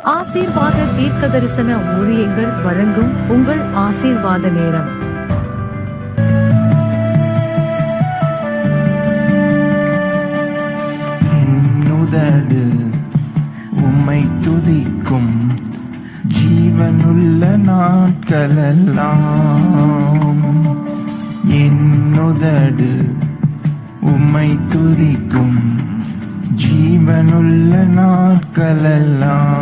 ஆசீர்வாத தீர்க்கதரிசன ஊழியங்கள் வழங்கும் உங்கள் ஆசீர்வாத நேரம். என்னுதடு உம்மை துதிக்கும் ஜீவனுள்ள நாட்களெல்லாம். என்னுதடு உம்மை துதிக்கும் ஜீவனுள்ள நாட்களெல்லாம்.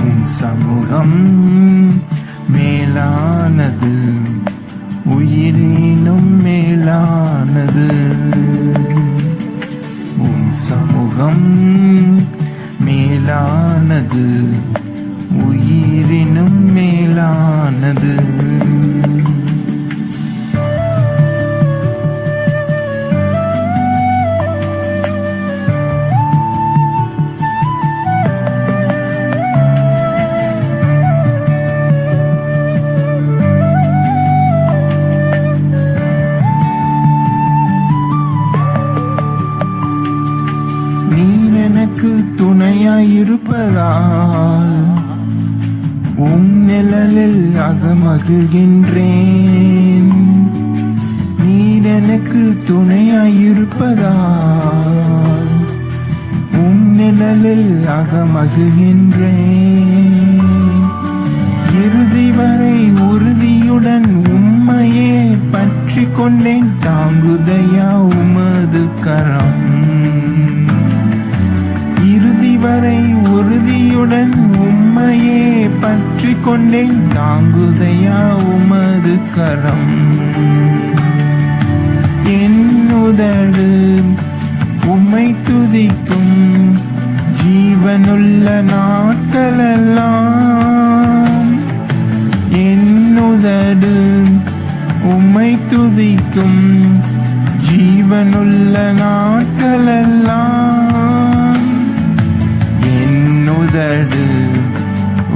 உம் சமூகம் மேலானது, உயிரினும் மேலானது. உம் சமூகம் மேலானது, உயிரினும் மேலானது. எனக்கு துணையாயிருப்பதால் உம் நிழலில் அகமகிழ்கின்றேன். நீர் எனக்கு துணையாயிருப்பதால் உம் நிழலில் அகமகிழ்கின்றேன். இறுதி வரை உறுதியுடன் உம்மையே பற்றி கொண்டேன். தாங்குதையா உமது கரம். இறுதி வரை உறுதியுடன் உம்மையே பற்றி கொண்டேன். தாங்குதையா உமது கரம். என்னுதடு உம்மை துதிக்கும் ஜீவனுள்ள நாட்களெல்லாம். என்னுதடு உம்மை துதிக்கும் ஜீவனுள்ள நாட்களெல்லாம். என்னுதடு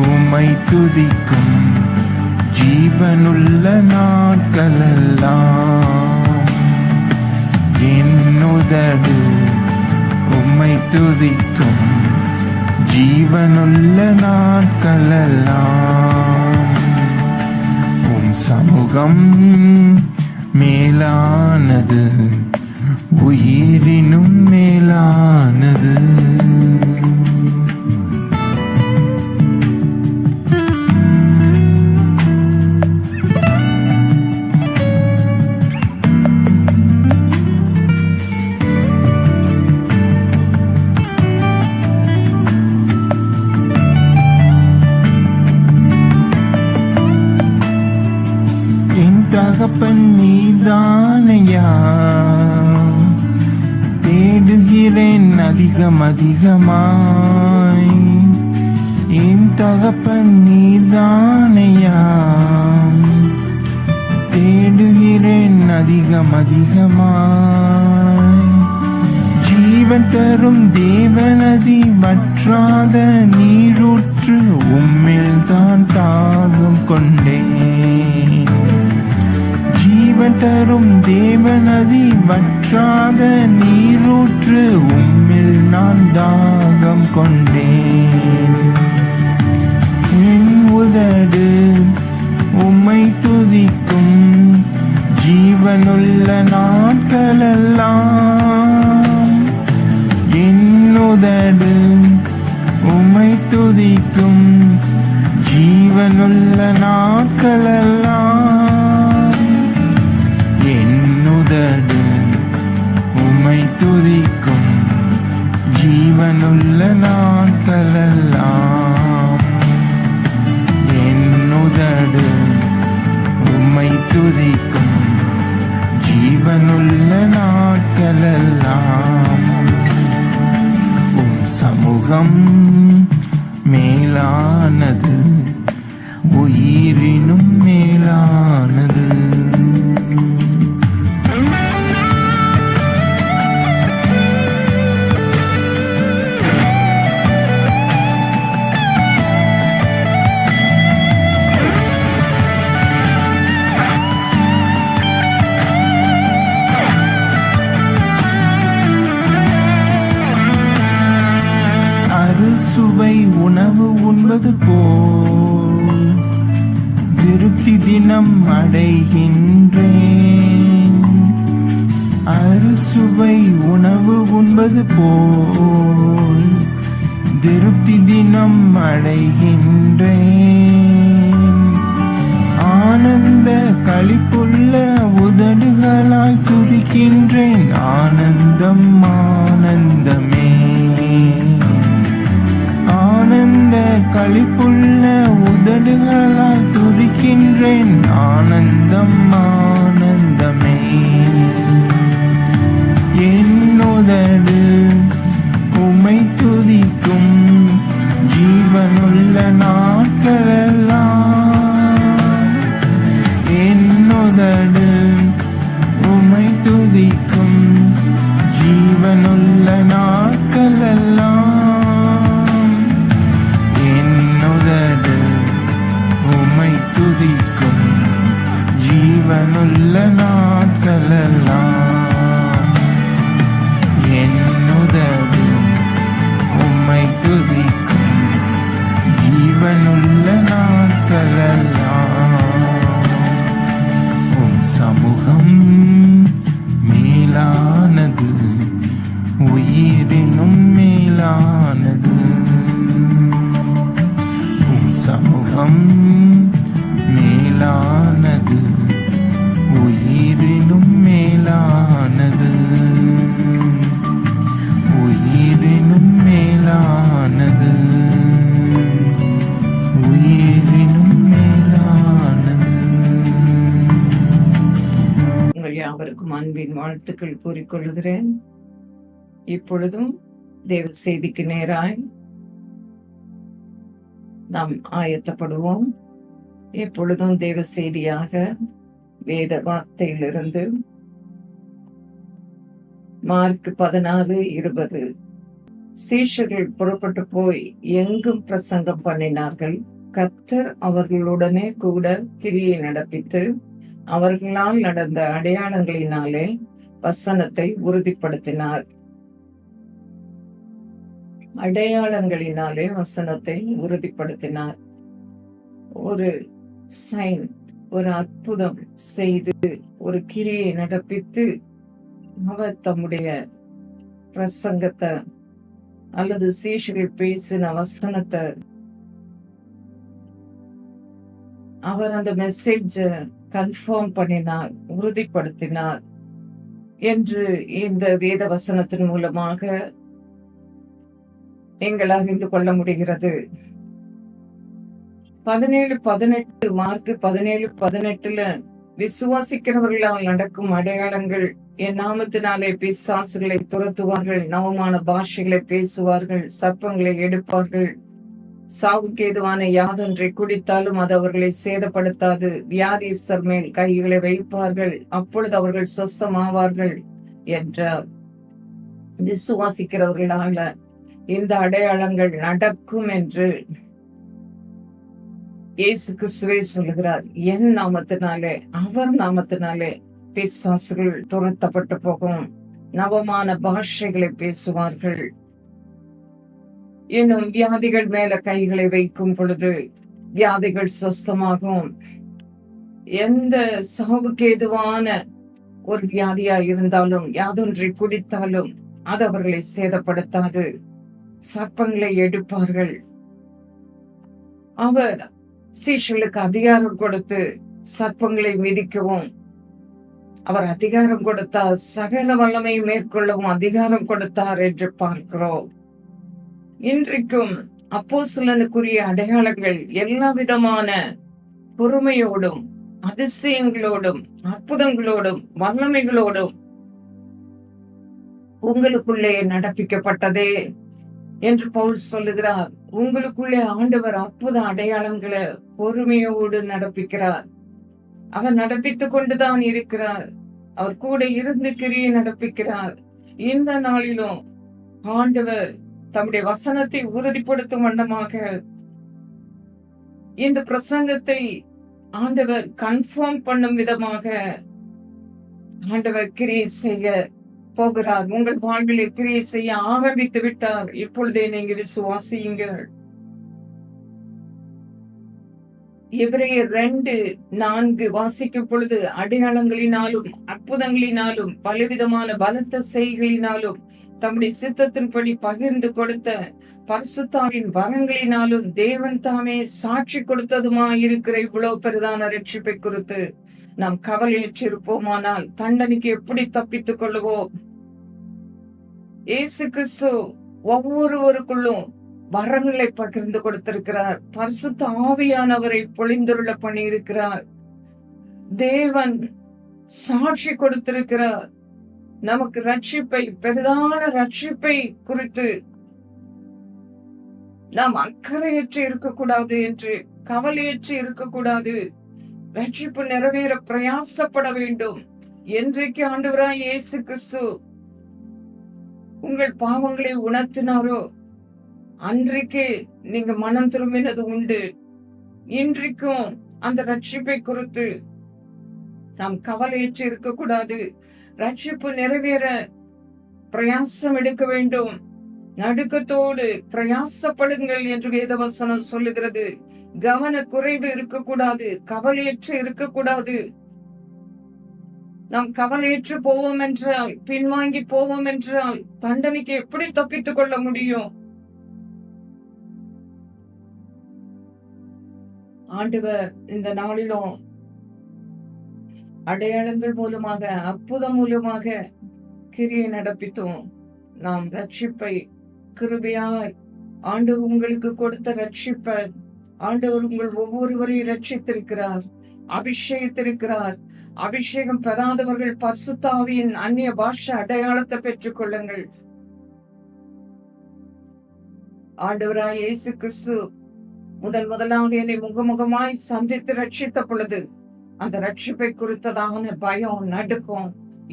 உம்மை துதிக்கும் ஜீவனுள்ள நாட்களெல்லாம். என்னுதடு உம்மை துதிக்கும் ஜீவனுள்ள நாட்களெல்லாம். உம் சமூகம் மேலானது, உயிரினும் மேலானது. தகப்பன் நீதானையா, தேடுகிறேன் அதிகம் அதிகமாய். என் தகப்பன் நீதானையா, தேடுகிறேன் அதிகம் அதிகமாய். ஜீவன் தரும் தேவநதி, வற்றாத நீரூற்று, உம்மில் தான் தாகம் கொண்டேன். ஜீவன் தரும் தேவநதி, வற்றாத நீரூற்று, உம்மில் நான் தாகம் கொண்டேன். என் உதடு உம்மை துதிக்கும் ஜீவனுள்ள நாட்களெல்லாம். என் உதடு உம்மை துதிக்கும் ஜீவனுள்ள நாட்களெல்லாம். என்னுதடு உம்மை துதிக்கும் ஜீவனுள்ள நாட்களெல்லாம். என்னுதடு உம்மை துதிக்கும் ஜீவனுள்ள நாட்களெல்லாம். உம் சமூகம் மேலானது, உயிரினும் மேலானது. அறுசுவை உணவு உண்பது போல் திருப்தி தினம் அடைகின்றேன். அறுசுவை உணவு உண்பது போல் திருப்தி தினம் அடைகின்றேன். ஆனந்த களிப்புள்ள உதடுகளால் துதிக்கின்றேன். ஆனந்தம் ஆனந்தமே. ஆனந்த களிப்புள்ள உதடுகளால் துதிக்கின்றேன். ஆனந்தம் ஆனந்தமே. என்னுதடு உம்மை துதிக்கும் ஜீவனுள்ள நாட்களெல்லாம். என்னுதடு உம்மை துதிக்கும் ஜீவனுள்ள நாட்களெல்லாம். என்னுதடு உம்மை துதிக்கும் ஜீவனுள்ள நாட்களெல்லாம். என்னுதடு உம்மை துதிக்கும் ஜீவனுள்ள நாட்களெல்லாம். உம் சமூகம் மேலானது, உயிரினும் மேலானது. உம் சமூகம் மேலானது, உயிரினும் மேலானது. உயிரினும் மேலானது, உயிரினும் மேலானது. உங்கள் யாவருக்கும் அன்பின் வாழ்த்துக்கள் கூறிக்கொள்கிறேன். இப்பொழுதும் தேவ செய்திக்கு நேராய் நாம் ஆயத்தப்படுவோம். எப்பொழுதும் தேவ செய்தியாக வேத வார்த்தையிலிருந்து மார்க் 14:20. சீஷர்கள் புறப்பட்டு போய் எங்கும் பிரசங்கம் பண்ணினார்கள். கர்த்தர் அவர்களுடனே கூட கிரியை நடப்பித்து அவர்களால் நடந்த அடையாளங்களினாலே வசனத்தை உறுதிப்படுத்தினார். அடையாளங்களினாலே வசனத்தை உறுதிப்படுத்தினார். ஒரு சைன், ஒரு அற்புதம் செய்து, ஒரு கிரியை நடப்பித்து அவர் தம்முடைய பிரசங்கத்தை அல்லது சீஷர்கள் பேசின வசனத்தை, அவர் அந்த மெசேஜ கன்ஃபார்ம் பண்ணினார், உறுதிப்படுத்தினார் என்று இந்த வேத வசனத்தின் மூலமாக எங்கள் அறிந்து கொள்ள முடிகிறது. 17:18 மார்க் 17:18 விசுவாசிக்கிறவர்களால் நடக்கும் அடையாளங்கள், என் நாமத்தினாலே பிசாசுகளை துரத்துவார்கள், நவமான பாஷைகளை பேசுவார்கள், சர்ப்பங்களை எடுப்பார்கள், சாவுக்கு ஏதுவான யாதொன்றை குடித்தாலும் அது அவர்களை சேதப்படுத்தாது, வியாதிஸ்தர் மேல் கைகளை வைப்பார்கள், அப்பொழுது அவர்கள் சொஸ்தமாவார்கள் என்றார். விசுவாசிக்கிறவர்களால இந்த அடையாளங்கள் நடக்கும் என்று இயேசு கிறிஸ்துவே சொல்லுகிறார். என் நாமத்தினாலே, அவர் நாமத்தினாலே பிசாசுகள் துரத்தப்பட்டு போகும், நவமான பாஷைகளை பேசுவார்கள், இன்னும் வியாதிகள் மேல கைகளை வைக்கும் பொழுது வியாதிகள் சொஸ்தமாகும். எந்த சாவுக்கு ஏதுவான ஒரு வியாதியா இருந்தாலும், யாதொன்றை குடித்தாலும் அது அவர்களை சேதப்படுத்தாது, சர்ப்பங்களை எடுப்பார்கள். அவர் சீஷர்களுக்கு அதிகாரம் கொடுத்து சர்ப்பங்களை மிதிக்கவும், அவர் அதிகாரம் கொடுத்தார், சகல வல்லமை மேற்கொள்ளவும் அதிகாரம் கொடுத்தார் என்று பார்க்கிறோம். இன்றைக்கும் அப்போஸ்தலனுக்குரிய அடையாளங்கள் எல்லா விதமான பொறுமையோடும் அதிசயங்களோடும் அற்புதங்களோடும் வல்லமைகளோடும் உங்களுக்குள்ளே நடப்பிக்கப்பட்டதே என்று பவுல் சொல்லுகிறார். உங்களுக்குள்ளே ஆண்டவர் அற்புத அடையாளங்களை பொறுமையோடு நடப்பிக்கிறார். அவர் நடப்பித்துக் கொண்டுதான் இருக்கிறார். அவர் கூட இருந்து கிரியை நடப்பிக்கிறார். இந்த நாளிலும் ஆண்டவர் தம்முடைய வசனத்தை உறுதிப்படுத்தும் வண்ணமாக இந்த பிரசங்கத்தை ஆண்டவர் கன்ஃபார்ம் பண்ணும் விதமாக ஆண்டவர் கிரியை செய்ய போகிறார். உங்கள் வாழ்விலே கிரியை செய்ய ஆரம்பித்து விட்டார். இப்பொழுதே நீங்க விசுவாசியுங்கள். எபிரேயர் 2:4 வாசிக்கும் பொழுது, அடையாளங்களினாலும் அற்புதங்களினாலும் பலவிதமான பலத்த செய்களினாலும் தம்முடைய சித்தத்தின்படி பகிர்ந்து கொடுத்த பரிசுத்தாவின் வரங்களினாலும் தேவன் தாமே சாட்சி கொடுத்ததுமாயிருக்கிற இவ்வளவு பெரிதான ரட்சிப்பை குறித்து நாம் கவலையற்றிருப்போமானால் தண்டனைக்கு எப்படி தப்பித்துக் கொள்ளுவோம்? இயேசு கிறிஸ்து ஒவ்வொருவருக்குள்ளும் வரங்களை பகிர்ந்து கொடுத்திருக்கிறார். பரிசுத்த ஆவியானவரை பொழிந்துருள பண்ணியிருக்கிறார். தேவன் சாட்சி கொடுத்திருக்கிறார். நமக்கு ரட்சிப்பை, பெரிதான ரட்சிப்பை குறித்து நாம் அக்கறையற்று இருக்கக்கூடாது, என்று கவலையற்று இருக்கக்கூடாது. ரட்சிப்பு நிறைவேற பிரயாசப்பட வேண்டும். என்றைக்கு ஆண்டவராய் இயேசு கிறிஸ்து உங்கள் பாவங்களை உணர்த்தினாரோ அன்றைக்கு நீங்க மனம் திரும்பினது உண்டு. இன்றைக்கும் அந்த ரட்சிப்பை குறித்து நாம் கவலையற்று இருக்கக்கூடாது. ரட்சிப்பு நிறைவேற பிரயாசம் எடுக்க வேண்டும். நடுக்கத்தோடு பிரயாசப்படுங்கள் என்று வேதவசனம் சொல்லுகிறது. கவன குறைவு இருக்கக்கூடாது, கவலையற்று இருக்கக்கூடாது. நாம் கவலையற்று போவோம் என்றால், பின்வாங்கி போவோம் என்றால் தண்டனைக்கு எப்படி தப்பித்துக் கொள்ள முடியும்? ஆண்டவர் இந்த நாளிலும் அடையாளங்கள் மூலமாக, அற்புதம் மூலமாக கிரியை நடப்பித்தோம். நாம் ரட்சிப்பை கிருபையாய் ஆண்டவர் உங்களுக்கு கொடுத்த ரட்சிப்பை ஆண்டவர் உங்கள் ஒவ்வொருவரையும் ரட்சித்திருக்கிறார், அபிஷேகித்திருக்கிறார். அபிஷேகம் பெறாதவர்கள் பரிசுத்த ஆவியின் அந்நிய பாஷை அடையாளத்தை பெற்றுக் கொள்ளுங்கள். ஆண்டவராய் இயேசு கிறிஸ்து முதலாக என்னை முகமுகமாய் சந்தித்து ரட்சித்த பொழுது அந்த ரட்சிப்பை குறித்ததான பயம், நடுக்கம்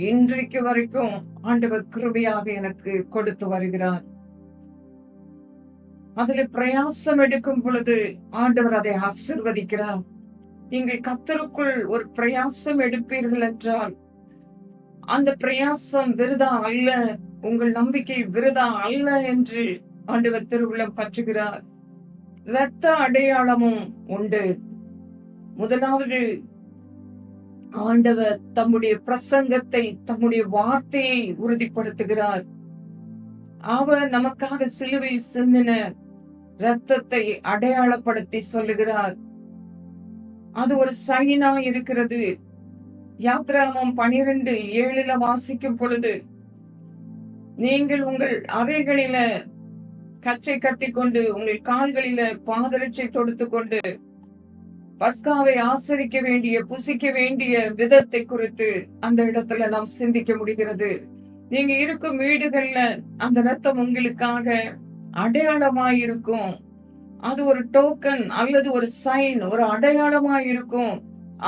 இன்றைக்கு வரைக்கும் ஆண்டவர் கிருபையாக எனக்கு கொடுத்து வருகிறார். அதில் பிரயாசம் எடுக்கும் பொழுது ஆண்டவர் அதை ஆசீர்வதிக்கிறார். நீங்கள் கர்த்தருக்குள் ஒரு பிரயாசம் எடுப்பீர்கள் என்றால் அந்த பிரயாசம் விருதா அல்ல, உங்கள் நம்பிக்கை விருதா அல்ல என்று ஆண்டவர் திருவுள்ளம் பற்றுகிறார். இரத்த அடையாளமும் உண்டு. முதலாவது ஆண்டவர் தம்முடைய பிரசங்கத்தை, தம்முடைய வார்த்தையை உறுதிப்படுத்துகிறார். அவர் நமக்காக சிலுவையில் சிந்தின இரத்தத்தை அடையாளப்படுத்தி சொல்லுகிறார். அது ஒரு சைனா இருக்கிறது. யாத்திராகமம் 12:7 வாசிக்கும் பொழுது, நீங்கள் உங்கள் அறைகளில கச்சை கட்டி கொண்டு உங்கள் கால்களில பாதரட்சை தொடுத்து கொண்டு பஸ்காவை ஆசரிக்க வேண்டிய, புசிக்க வேண்டிய விதத்தை குறித்து அந்த இடத்துல நாம் சிந்திக்க முடிகிறது. நீங்க இருக்கும் வீடுகள்ல அந்த ரத்தம் உங்களுக்காக அடையாளமாயிருக்கும். அது ஒரு டோக்கன் அல்லது ஒரு சைன், ஒரு அடையாளமாயிருக்கும்.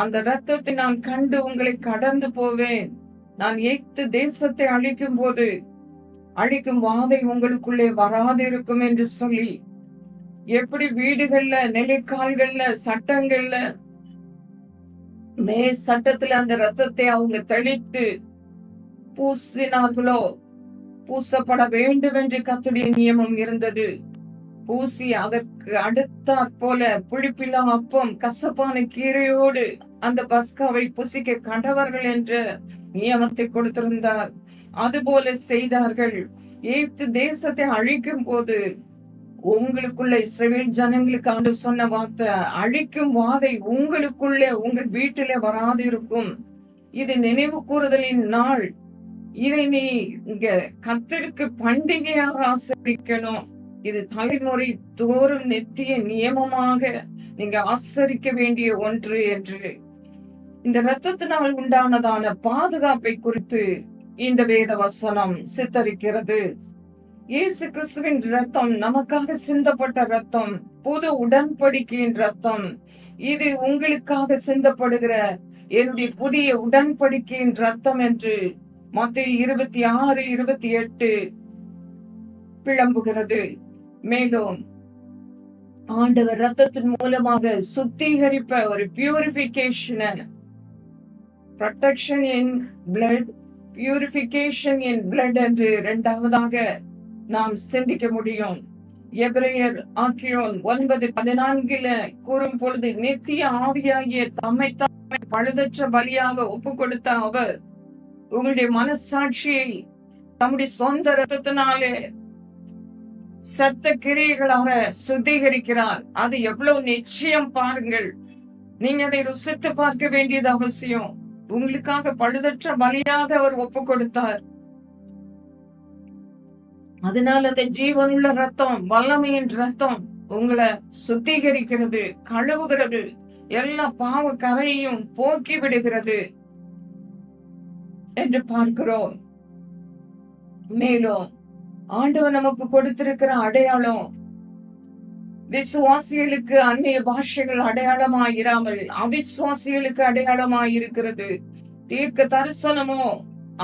அந்த ரத்தத்தை நான் கண்டு உங்களை கடந்து போவேன். நான் எகிப்து தேசத்தை அழிக்கும் போது அழிக்கும் வாதை உங்களுக்குள்ளே வராது இருக்கும் என்று சொல்லி, எப்படி வீடுகள்ல, நிலைக்கால்கள்ல, சட்டங்கள்ல சட்டத்துல அந்த ரத்தத்தை அவங்க தெளித்து பூசினார்களோ, பூசப்பட வேண்டும் என்று கர்த்தருடைய நியமம் இருந்தது. பூசி அதற்கு அடுத்தாற் போல புளிப்பில்லா அப்பம், கசப்பான கீரையோடு அந்த பஸ்காவை புசிக்க கண்டவர்கள் என்ற நியமத்தை கொடுத்திருந்தார். அதுபோல செய்தார்கள். எகிப்து தேசத்தை அழிக்கும் போது உங்களுக்குள்ள, இஸ்ரவேல் ஜனங்களுக்கு ஆண்டு சொன்ன வார்த்தை, அழிக்கும் வாதை உங்களுக்குள்ளே, உங்கள் வீட்டிலே வராது இருக்கும். இது நினைவு கூறுதலின் நாள். இதை நீ இங்க கர்த்தருக்கு பண்டிகையாக ஆசரிக்கணும். இது தலைமுறை தோறும் நித்திய நியமமாக நீங்க ஆசரிக்க வேண்டிய ஒன்று என்று இந்த இரத்தத்தினால் உண்டானதான பாதுகாப்பை குறித்து இந்த வேத வசனம் சித்தரிக்கிறது. இயேசு கிறிஸ்துவின் ரத்தம் நமக்காக சிந்தப்பட்ட ரத்தம், புது உடன்படிக்கையின் ரத்தம். இது உங்களுக்காக சிந்தப்படுகிற என்னுடைய புதிய உடன்படிக்கையின் ரத்தம் என்று மத்தேயு 26:28 விளம்புகிறது. மேலும் ஆண்டவர் ரத்தத்தின் மூலமாக சுத்திகரிப்ப, ஒரு பியூரிபிகேஷன், ப்ரொடெக்ஷன் இன் பிளட், பியூரிபிகேஷன் இன் பிளட் என்று இரண்டாவதாக நாம் சிந்திக்க முடியும். எபிரேயர் ஆக்கியோன் 9:14 கூறும் பொழுது, நித்திய ஆவியாகிய தம்மை பழுதற்ற பலியாக ஒப்பு கொடுத்த அவர் உங்களுடைய மனசாட்சியை தம்முடைய சொந்த ரத்தத்தினாலே சத்த கிரியைகளாக சுத்திகரிக்கிறார். அது எவ்வளவு நிச்சயம் பாருங்கள். நீங்க அதை ருசித்து பார்க்க வேண்டியது அவசியம். உங்களுக்காக பழுதற்ற பலியாக அவர் ஒப்பு கொடுத்தார். அதனால அந்த ஜீவனுள்ள ரத்தம், வல்லமையின் ரத்தம் உங்களை சுத்திகரிக்கிறது, கழுவுகிறது, எல்லா பாவ கரையையும் போக்கி விடுகிறது என்று பார்க்கிறோம். மேலும் ஆண்டவர் நமக்கு கொடுத்திருக்கிற அடையாளம் விசுவாசிகளுக்கு அந்நிய பாஷைகள் அடையாளமாயிராமல் அவிசுவாசிகளுக்கு அடையாளமாயிருக்கிறது. தீர்க்க தரிசனமோ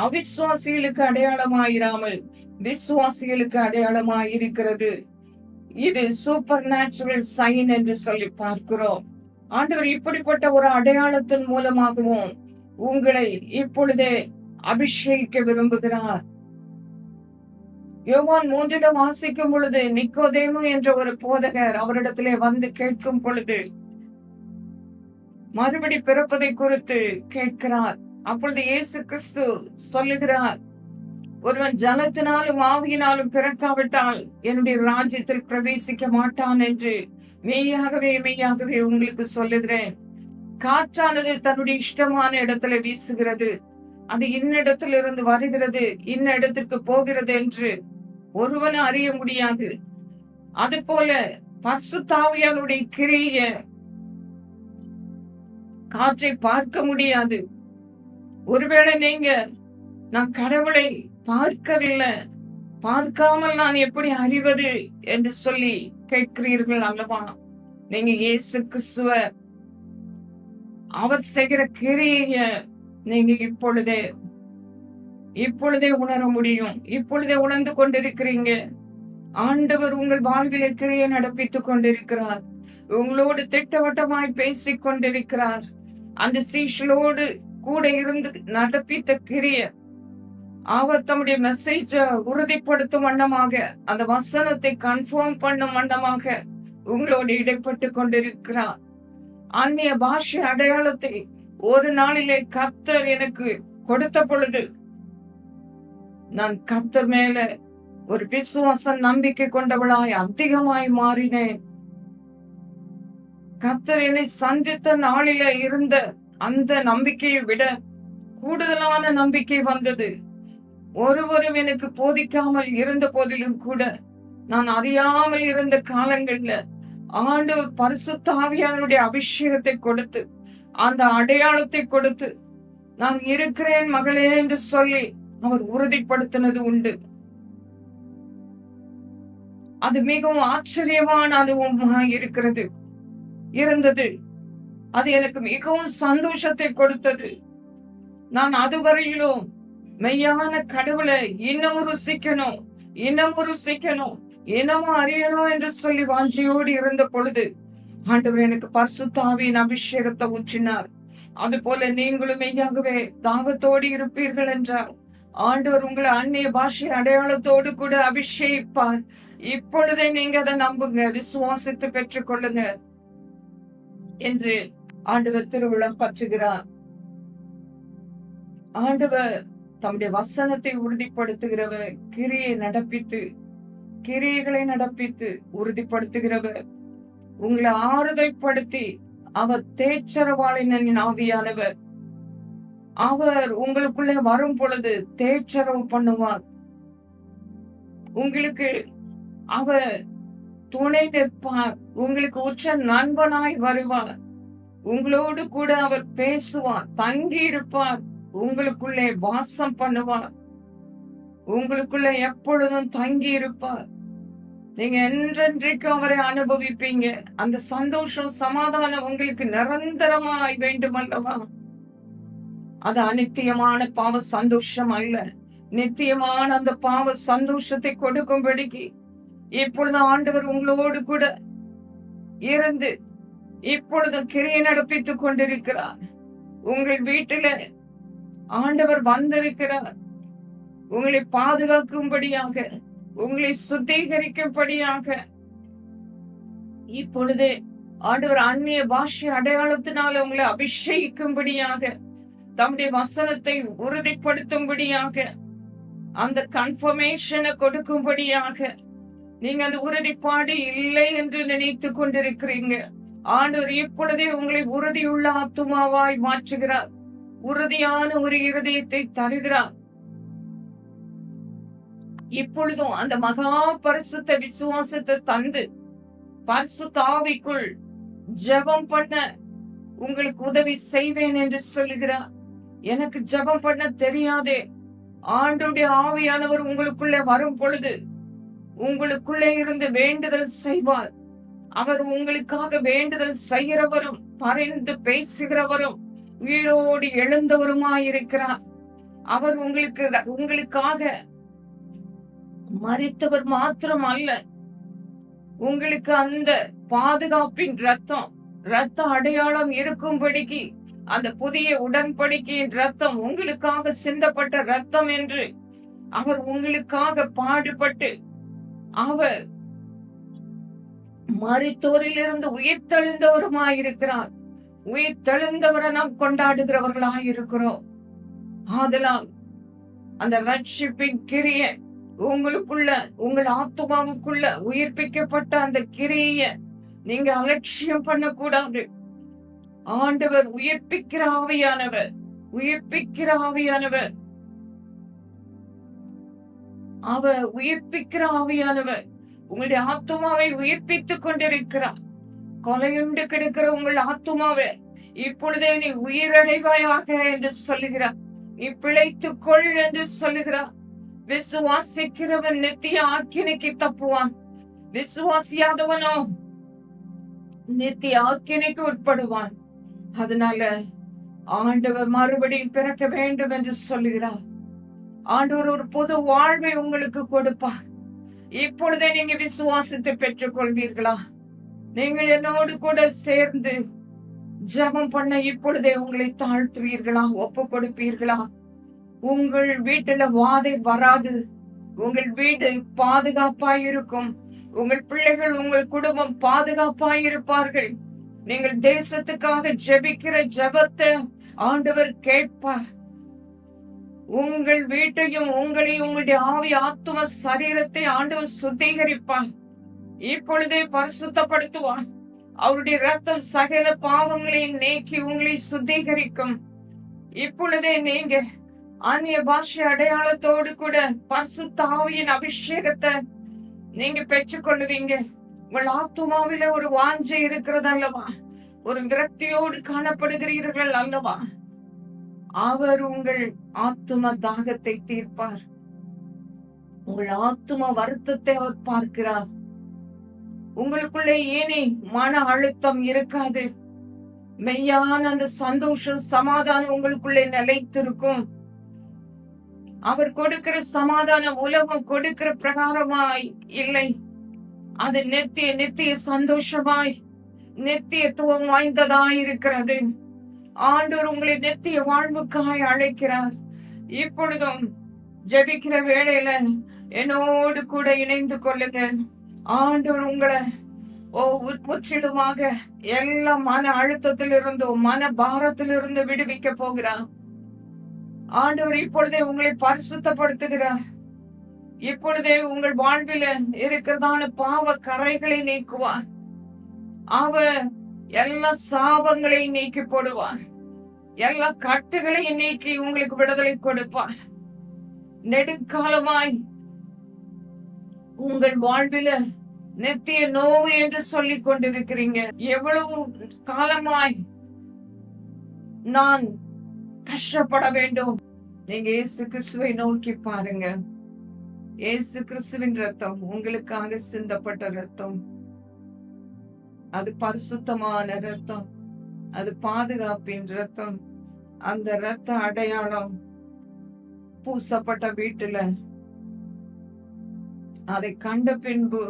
அவிசுவாசிகளுக்கு அடையாளமாயிராமல் விசுவாசிகளுக்கு அடையாளமாயிருக்கிறது. இது சூப்பர் நேச்சுரல் சைன் என்று சொல்லி பார்க்கிறோம். ஆண்டவர் இப்படிப்பட்ட ஒரு அடையாளத்தின் மூலமாகவும் உங்களை இப்பொழுதே அபிஷேகிக்க விரும்புகிறார். யோவான் 3 வாசிக்கும் பொழுது, நிக்கோதேமு என்ற ஒரு போதகர் அவரிடத்திலே வந்து கேட்கும் பொழுது மறுபடி பிறப்பதை குறித்து கேட்கிறார். அப்பொழுது இயேசு கிறிஸ்து சொல்லுகிறார், ஒருவன் ஜலத்தினாலும் ஆவியினாலும் பிறக்காவிட்டால் என்னுடைய ராஜ்யத்தில் பிரவேசிக்க மாட்டான் என்று மெய்யாகவே மெய்யாகவே உங்களுக்கு சொல்லுகிறேன். காற்றானது தன்னுடைய இஷ்டமான இடத்துல வீசுகிறது, அது இன்னிடத்திலிருந்து வருகிறது, இன்ன இடத்திற்கு போகிறது என்று ஒருவனும் அறிய முடியாது. அது போல பரிசுத்த ஆவியானுடைய கிரிய காற்றை பார்க்க முடியாது. ஒருவேளை நீங்க நான் கடவுளை பார்க்கவில்லை, பார்க்காமல் நான் எப்படி அறிவது என்று சொல்லி கேட்கிறீர்கள் அல்லவா? நீங்க இயேசு கிறிஸ்துவ அவர் செய்கிற கிரிய நீங்க இப்பொழுதே உணர முடியும். இப்பொழுதே உணர்ந்து கொண்டிருக்கிறீங்க. ஆண்டவர் உங்கள் வாழ்விலே கிரியை நடப்பித்துக் கொண்டிருக்கிறார். உங்களோடு திட்டவட்டமாய் பேசிக் கொண்டிருக்கிறார். அந்த சீஷலோடு கூட இருந்து நடப்பித்த கிரிய அவர் தம்முடைய மெசேஜ உறுதிப்படுத்தும் வண்ணமாக, அந்த வசனத்தை கன்ஃபார்ம் பண்ணும் வண்ணமாக உங்களோடு இடைப்பட்டு கொண்டிருக்கிறார். அந்நிய பாஷை அடையாளத்தை ஒரு நாளிலே கர்த்தர் எனக்கு கொடுத்த பொழுது நான் கர்த்தர் மேல ஒரு விசுவாச நம்பிக்கை கொண்டவளாய் அதிகமாய் மாறினேன். கர்த்தர் என்னை சந்தித்த நாளில இருந்த அந்த நம்பிக்கையை விட கூடுதலான நம்பிக்கை வந்தது. ஒருவரும் எனக்கு போதிக்காமல் இருந்த போதிலும் கூட, நான் அறியாமல் இருந்த காலங்கள்ல ஆண்டவர் பரிசுத்த ஆவியானுடைய அபிஷேகத்தை கொடுத்து, அந்த அடையாளத்தை கொடுத்து, நான் இருக்கிறேன் மகளே என்று சொல்லி அவர் உறுதிப்படுத்தினது உண்டு. அது மிகவும் ஆச்சரியமான அனுபவமாக இருந்தது. அது எனக்கு மிகவும் சந்தோஷத்தை கொடுத்தது. நான் அதுவரையிலும் மெய்யான கடவுளை இன்னமும் ருசிக்கணும், இன்னமும் அறியணும் என்று சொல்லி வாஞ்சியோடு இருந்த பொழுது ஆண்டவர் எனக்கு பரிசுத்த ஆவியின் அபிஷேகத்தை ஊற்றினார். அது போல நீங்களும் மெய்யாகவே தாகத்தோடு இருப்பீர்கள் என்றால் ஆண்டவர் உங்களை அந்நிய பாஷை அடையாளத்தோடு கூட அபிஷேகிப்பார். இப்பொழுதே நீங்க அதை நம்புங்க, விசுவாசித்து பெற்றுக் கொள்ளுங்க என்று ஆண்டவர் திருவுளம் பற்றுகிறார். ஆண்டவர் தம்முடைய வசனத்தை உறுதிப்படுத்துகிறவர், கிரியைகளை நடப்பித்து உறுதிப்படுத்துகிறவர், உங்களை ஆறுதல் படுத்தி அவர் தேற்றரவாளினின் ஆவியானவர். அவர் உங்களுக்குள்ளே வரும் பொழுது தேற்றரவு பண்ணுவார். உங்களுக்கு அவர் துணை நிற்பார். உங்களுக்கு உற்ற நண்பனாய் வருவார். உங்களோடு கூட அவர் பேசுவார், தங்கி இருப்பார், உங்களுக்குள்ளே வாசம் பண்ணுவார், உங்களுக்குள்ள எப்பொழுதும் தங்கி இருப்பார். நீங்க என்றென்றைக்கு அவரை அனுபவிப்பீங்க. அந்த சந்தோஷம், சமாதானம் உங்களுக்கு நிரந்தரமாய் வேண்டும் அல்லவா? அது அநித்தியமான பாவ சந்தோஷம் அல்ல. நித்தியமான அந்த பாவ சந்தோஷத்தை கொடுக்கும்படிக்கு இப்பொழுது ஆண்டவர் உங்களோடு கூட இருந்து இப்பொழுது கிரியை நடப்பித்துக் கொண்டிருக்கிறார். உங்கள் வீட்டில ஆண்டவர் வந்திருக்கிறார் உங்களை பாதுகாக்கும்படியாக, உங்களை சுத்திகரிக்கும்படியாக. இப்பொழுதே ஆண்டவர் அந்நிய பாஷை அடையாளத்தினால உங்களை அபிஷேகிக்கும்படியாக, தம்முடைய வசனத்தை உறுதிப்படுத்தும்படியாக, அந்த கன்ஃபர்மேஷனை கொடுக்கும்படியாக. நீங்க அந்த உறுதிப்பாடு இல்லை என்று நினைத்து கொண்டிருக்கிறீங்க. ஆண்டவர் இப்பொழுதே உங்களை உறுதியுள்ள ஆத்துமாவாய் மாற்றுகிறார். உறுதியான ஒரு இருதயத்தை தருகிறார். இப்பொழுதும் அந்த மகா பரிசுத்த விசுவாசத்தை தந்து பரிசுத்த ஆவிக்குள் ஜெபம் பண்ண உங்களுக்கு உதவி செய்வேன் என்று சொல்லுகிறார். எனக்கு ஜெபம் பண்ண தெரியாதே. ஆண்டவருடைய ஆவியானவர் உங்களுக்குள்ளே வரும் பொழுது உங்களுக்குள்ளே இருந்து வேண்டுதல் செய்வார். அவர் உங்களுக்காக வேண்டுதல் செய்கிறவரும் பரிந்து பேசுகிறவரும் உயிரோடு எழுந்தவருமாயிருக்கிறார். அவர் உங்களுக்காக மரித்தவர் மாத்திரம் அல்ல, உங்களுக்கு அந்த பாதுகாப்பின் ரத்த அடையாளம் இருக்கும்படிக்கு, அந்த புதிய உடன்படிக்கையின் ரத்தம் உங்களுக்காக சிந்தப்பட்ட ரத்தம் என்று அவர் உங்களுக்காக பாடுபட்டு, அவர் மரித்தோரிலிருந்து உயிர் தெழுந்தவருமாயிருக்கிறார். உயிர் தெழுந்தவரை நாம் கொண்டாடுகிறவர்களாயிருக்கிறோம். ஆதலால் அந்த ரட்சிப்பின் கிரியை உங்களுக்குள்ள, உங்கள் ஆத்துமாவுக்குள்ள உயிர்ப்பிக்கப்பட்ட அந்த கிரியை நீங்க அலட்சியம் பண்ணக்கூடாது. ஆண்டவர் உயிர்ப்பிக்கிற ஆவியானவர், உயிர்ப்பிக்கிற ஆவியானவர், அவர் உயிர்ப்பிக்கிற ஆவியானவர் உங்களுடைய ஆத்துமாவை உயிர்ப்பித்துக் கொண்டிருக்கிறார். கொலையுண்டு கிடக்கிற உங்கள் ஆத்துமாவை இப்பொழுதே நீ உயிரடைவாயாக என்று சொல்லுகிறார். நீ பிழைத்துக் கொள் என்று சொல்லுகிறார். விசுவாசிக்கிறவன் நித்திய ஆக்கினைக்கு தப்புவான், விசுவாசியாதவனோ நித்திய ஆக்கினைக்கு உட்படுவான். அதனால ஆண்டவர் மறுபடியும் பிறக்க வேண்டும் என்று சொல்லுகிறார். ஆண்டவர் ஒரு பொது வாழ்வை உங்களுக்கு கொடுப்பார். இப்பொழுதே நீங்க விசுவாசத்தை பெற்றுக் கொள்வீர்களா? நீங்கள் என்னோடு கூட சேர்ந்து ஜெபம் பண்ண இப்பொழுதே உங்களை தாழ்த்துவீர்களா? ஒப்பு கொடுப்பீர்களா? உங்கள் வீட்டுல வாதை வராது. உங்கள் வீடு பாதுகாப்பாயிருக்கும். உங்கள் பிள்ளைகள், உங்கள் குடும்பம் பாதுகாப்பாயிருப்பார்கள். நீங்கள் தேசத்துக்காக ஜெபிக்கிற ஜெபத்தை ஆண்டவர் கேட்பார். உங்கள் வீட்டையும் உங்களையும் உங்களுடைய ஆவி ஆத்தும சரீரத்தை ஆண்டவர் சுத்திகரிப்பார். இப்பொழுதே பரிசுத்தப்படுத்துவார். அவருடைய ரத்தம் சகல பாவங்களை நீக்கி உங்களை சுத்திகரிக்கும். இப்பொழுதே நீங்க அந்நிய பாஷை அடையாளத்தோடு கூட பரிசுத்த ஆவியின் அபிஷேகத்தை நீங்க பெற்றுக்கொள்ளுவீங்க. உங்கள் ஆத்துமாவில ஒரு வாஞ்சை இருக்கிறது அல்லவா? ஒரு விரக்தியோடு காணப்படுகிறீர்கள் அல்லவா? அவர் உங்கள் ஆத்தும தாகத்தை தீர்ப்பார். உங்கள் ஆத்தும வருத்தத்தை அவர் பார்க்கிறார். உங்களுக்குள்ளே ஏனே மன அழுத்தம் இருக்காது. மெய்யான அந்த சந்தோஷம், சமாதானம் உங்களுக்குள்ளே நிலைத்திருக்கும். அவர் கொடுக்கிற சமாதானம் உலகம் கொடுக்கிற பிரகாரமாய் இல்லை. அது நித்திய சந்தோஷமாய் நித்தியத்துவம் வாய்ந்ததாய் இருக்கிறது. ஆண்டவர் உங்களை நித்திய வாழ்வுக்காய் அழைக்கிறார். இப்பொழுதும் ஜெபிக்கிற வேளையில என்னோடு கூட இணைந்து கொள்ளுங்க. ஆண்டவர் உங்களை முற்றிலுமாக எல்லா மன அழுத்தத்திலிருந்தும் மன பாரத்திலிருந்து விடுவிக்க போகிறார். ஆண்டவர் இப்பொழுதே உங்களை பரிசுத்தப்படுத்துகிறார். இப்பொழுதே உங்கள் வாழ்வில இருக்கிறதான பாவ கரைகளை நீக்குவார். அவர் எல்லா சாபங்களை நீக்கி போடுவார். எல்லா கட்டுகளையும் நீக்கி உங்களுக்கு விடுதலை கொடுப்பார். நெடுங்காலமாய் உங்கள் வாழ்வில நித்திய நோவு என்று சொல்லிக் கொண்டிருக்கிறீங்க. எவ்வளவு காலமாய் நான் கஷ்டப்பட வேண்டும்? நீங்க இயேசு கிறிஸ்துவை நோக்கி பாருங்க. இயேசு கிறிஸ்துவின் ரத்தம் உங்களுக்காக சிந்தப்பட்ட ரத்தம். அது பரிசுத்தமான ரத்தம், அது பாதுகாப்பின் ரத்தம். அந்த ரத்த அடையாளம் பூசப்பட்ட வீட்டுல அதை கண்ட பின்பு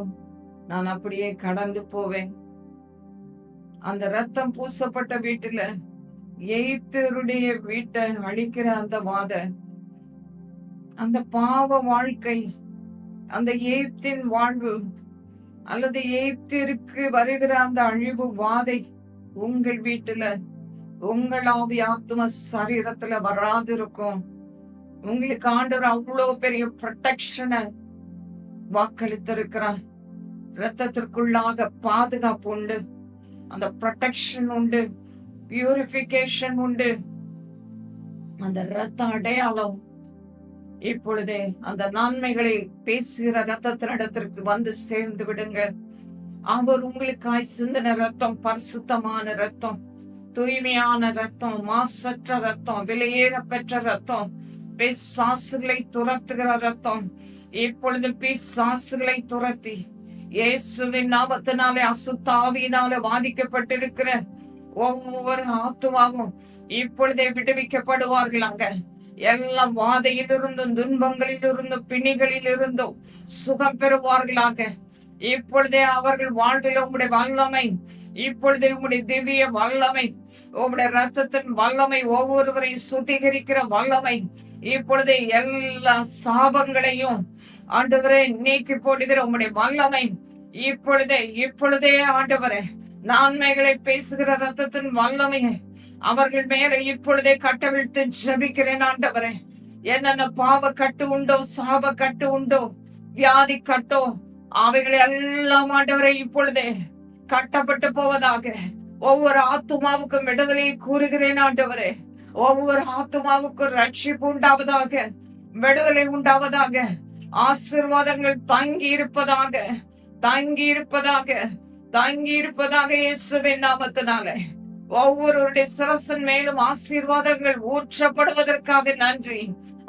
நான் அப்படியே கடந்து போவேன். அந்த ரத்தம் பூசப்பட்ட வீட்டுல எய்த்தருடைய வீட்டை அழிக்கிற அந்த வாத, அந்த பாவ வாழ்க்கை, அந்த எய்த்தின் வாழ்வு அல்லது எய்த்திற்கு வருகிற அந்த அழிவு வாதை உங்கள் வீட்டுல, உங்கள் ஆவி ஆத்ம சரீரத்துல வராது இருக்கும். உங்களுக்கு ஆண்டவர் அவ்வளவு பெரிய ப்ரொடெக்ஷனை வாக்களித்திருக்கிறார். ரத்தத்திற்குள்ளாக பாதுகாப்பு உண்டு, அந்த ப்ரொடெக்ஷன் உண்டு, பியூரிபிகேஷன் உண்டு. அந்த ரத்த அடையாளம் இப்பொழுதே அந்த நன்மைகளை பேசுகிற ரத்தத்தினிடத்திற்கு வந்து சேர்ந்து விடுங்க. அவர் உங்களுக்காய் சிந்தின ரத்தம் பரிசுத்தமான ரத்தம், தூய்மையான ரத்தம், மாசற்ற ரத்தம், விலையேற பெற்ற ரத்தம், பிசாசுகளை துரத்துகிற ரத்தம். இப்பொழுது பிசாசுகளை துரத்தி இயேசுவின் நாமத்தினாலே அசுத்தாவியினாலே பாதிக்கப்பட்டிருக்கிற ஒவ்வொரு ஆத்துமாவும் இப்பொழுதே விடுவிக்கப்படுவார்களாங்க. எல்லா வாதையிலிருந்தும் துன்பங்களிலிருந்தும் பிணிகளிலிருந்தும் சுகம் பெறுவார்களாக. இப்பொழுதே அவர்கள் வாழ்வில் உங்களுடைய வல்லமை, இப்பொழுதே உங்களுடைய திவ்ய வல்லமை, உங்களுடைய ரத்தத்தின் வல்லமை, ஒவ்வொருவரை சுத்திகரிக்கிற வல்லமை, இப்பொழுதே எல்லா சாபங்களையும் ஆண்டவரே நீக்கி போடுகிற உங்களுடைய வல்லமை இப்பொழுதே ஆண்டவரே நன்மைகளை பேசுகிற ரத்தத்தின் வல்லமை அவர்கள் மேல இப்பொழுதே கட்டவிழ்த்து ஜபிக்கிறேன். ஆண்டவரே, என்னென்ன பாவ கட்டு உண்டோ, சாப கட்டு உண்டோ, வியாதி கட்டோ, அவைகளை எல்லாம் ஆண்டவரை இப்பொழுதே கட்டப்பட்டு போவதாக. ஒவ்வொரு ஆத்துமாவுக்கும் விடுதலை கூறுகிறேன் ஆண்டவரே. ஒவ்வொரு ஆத்துமாவுக்கும் ரட்சிப்பு உண்டாவதாக, விடுதலை உண்டாவதாக, ஆசீர்வாதங்கள் தங்கி இருப்பதாக, தங்கி இருப்பதாக, தங்கி இருப்பதாக. இயேசுவின் நாமத்தினாலே ஒவ்வொருவருடைய சிரசன் மேலும் ஆசீர்வாதங்கள் ஊற்றப்படுவதற்காக நன்றி.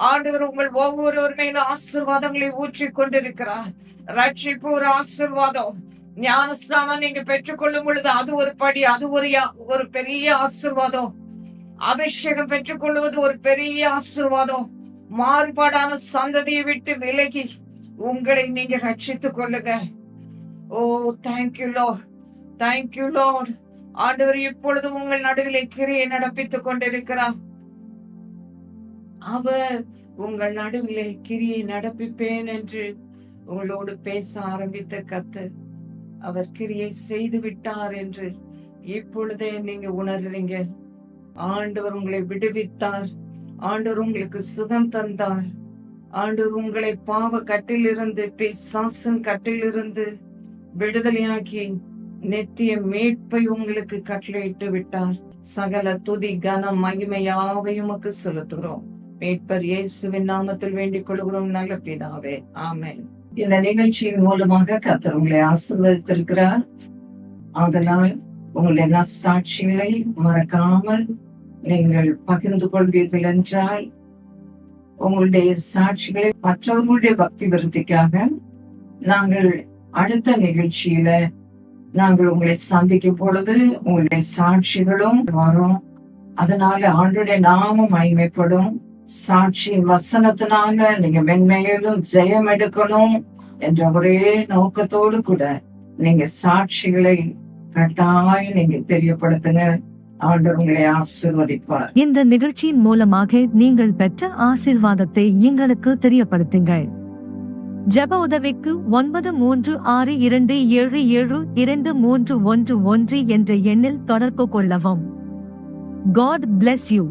ஆண்டவர் உங்கள் ஒவ்வொருவர் மேலும் ஆசீர்வாதங்களை ஊற்றிக் கொண்டிருக்கிறார். ரட்சிப்பு ஒரு ஆசீர்வாதம். ஞானஸ்நானம் நீங்க பெற்றுக்கொள்ளும் பொழுது அது ஒரு படி, அது ஒரு பெரிய ஆசீர்வாதம். அபிஷேகம் பெற்றுக்கொள்வது ஒரு பெரிய ஆசீர்வாதம். மாறுபாடான சந்ததியை விட்டு விலகி உங்களை நீங்க ரட்சித்துக் கொள்ளுங்க. ஓ, தேங்க்யூ லார்ட், தேங்க்யூ லார்ட். ஆண்டவர் இப்பொழுது உங்கள் நடுவிலே கிரியை நடப்பித்துக் கொண்டிருக்கிறார். அவர் உங்கள் நடுவிலே கிரியை நடப்பிப்பேன் என்று உங்களோடு பேச ஆரம்பித்த கர்த்தர் அவர் கிரியை செய்து விட்டார் என்று இப்பொழுதே நீங்க உணர்றீங்க. ஆண்டவர் உங்களை விடுவித்தார். ஆண்டவர் உங்களுக்கு சுகம் தந்தார். ஆண்டவர் உங்களை பாவ கட்டிலிருந்து, பிசாசின் கட்டிலிருந்து விடுதலையாக்கி நித்திய மீட்பை உங்களுக்கு கட்டளையிட்டு விட்டார். சகல துதி கனம் மகிமை யாவையும் செலுத்துகிறோம். மீட்பர் இயேசுவின் நாமத்தில் வேண்டிக் கொள்கிறோம் நல்ல பிதாவே, ஆமென். இந்த நிகழ்ச்சியின் மூலமாக கர்த்தர் உங்களை ஆசீர்வதித்திருக்கிறார். அதனால் உங்களுடைய நற்சாட்சிகளை மறக்காமல் நீங்கள் பகிர்ந்து கொள்வீர்கள் என்றால் உங்களுடைய சாட்சிகளை மற்றவர்களுடைய பக்தி விருத்திக்காக நாங்கள் அடுத்த நிகழ்ச்சியில நாங்கள் உங்களை சந்திக்கும் பொழுது உங்களுடைய சாட்சிகளும் வரும். அதனால ஆண்டுடைய நாமம் மகிமைப்படும். சாட்சி வசனத்தினால நீங்க மென்மேலும் ஜெயம் எடுக்கணும் என்ற ஒரே நோக்கத்தோடு கூட நீங்க சாட்சிகளை கட்டாயம் நீங்க தெரியப்படுத்துங்க. ஆண்டவர் உங்களை ஆசீர்வதிப்பார். இந்த நிகழ்ச்சியின் மூலமாக நீங்கள் பெற்ற ஆசீர்வாதத்தை எங்களுக்கு தெரியப்படுத்துங்கள். ஜெப உதவிக்கு 9362772311 என்ற எண்ணில் தொடர்பு கொள்ளவும். God bless you.